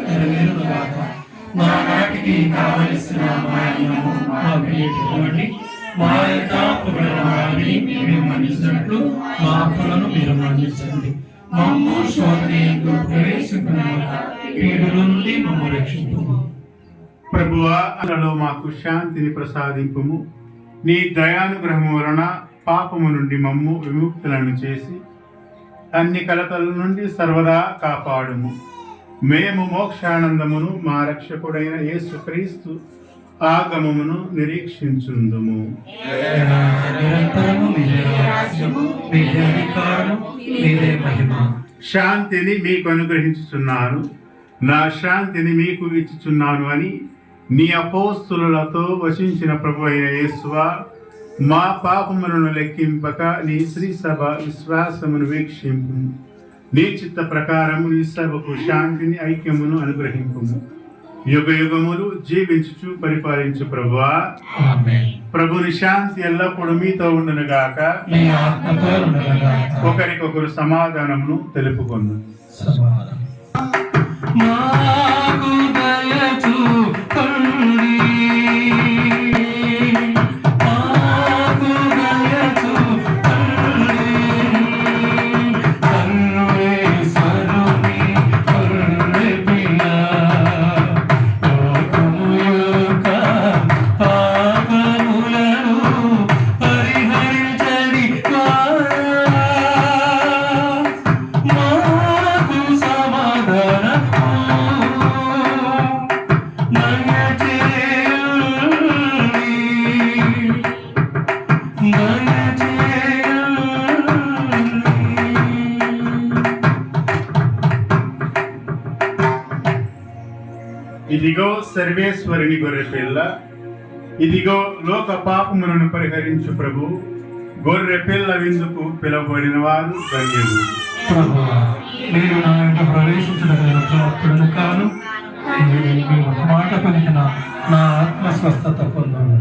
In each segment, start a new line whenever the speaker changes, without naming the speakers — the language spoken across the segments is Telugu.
నెరవేరునుగాక. మా నాటికి కావలసిన మా అన్నము మాకు ఇవ్వండి. మా యొక్క అప్పులను మేము మన్నించినట్లు మా అప్పులను మీరు మన్నించండి. మమ్ము శోధనకు ప్రవేశింపనివ్వక కీడుల నుండి మమ్ము రక్షింపుము.
ప్రభువా, అలలో మాకు శాంతిని ప్రసాదింపుము. నీ దయానుగ్రహము వలన పాపము నుండి మమ్ము విముక్తులను చేసి అన్ని కలతల నుండి సర్వదా కాపాడుము. మేము మోక్షానందమును మా రక్షకుడైన యేసుక్రీస్తు ఆగమమును నిరీక్షించుందుము. శాంతిని మీకు అనుగ్రహించుచున్నాను, నా శాంతిని మీకు ఇచ్చుచున్నాను అని నీ అపోస్తులతో వచించిన ప్రభు అయిన యేసువా, మా పాపములను లెక్కింపక నీ శ్రీ సభ విశ్వాసమును వీక్షింపు. నీ చిత్త ప్రకారము నీ సభకు శాంతిని ఐక్యమును అనుగ్రహింపుము. యుగ యుగములు జీవించుచు పరిపాలించు ప్రభువా. ప్రభుని శాంతి ఎల్లప్పుడూ మీతో ఉండునుగాక. ఒకరికొకరు సమాధానమును తెలుపుకొందు. ఇదిగో సర్వేశ్వరుని గొర్రె పిల్ల, ఇదిగో లోక పాపములను పరిహరించు ప్రభు. గొర్రె పిల్ల విందుకు పిలువబడిన వారు ధన్యులు.
నేను నా యొక్క ప్రవేశించడం కాను, మాట పలికిన నా ఆత్మ స్వస్థత పొందాను.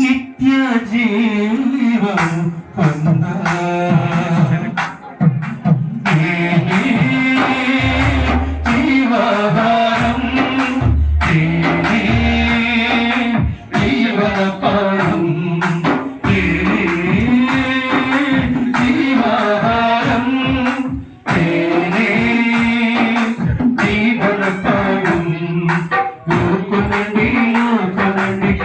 నిత్య జీవం పొందా జీవహారం జీవనపారం జీవహారం జీవనపారం లోకునండి లోకునండి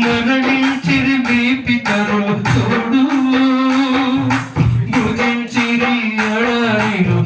మరణించిరి మీ పితరులు తోడు భుజించిరి ఎడారిలో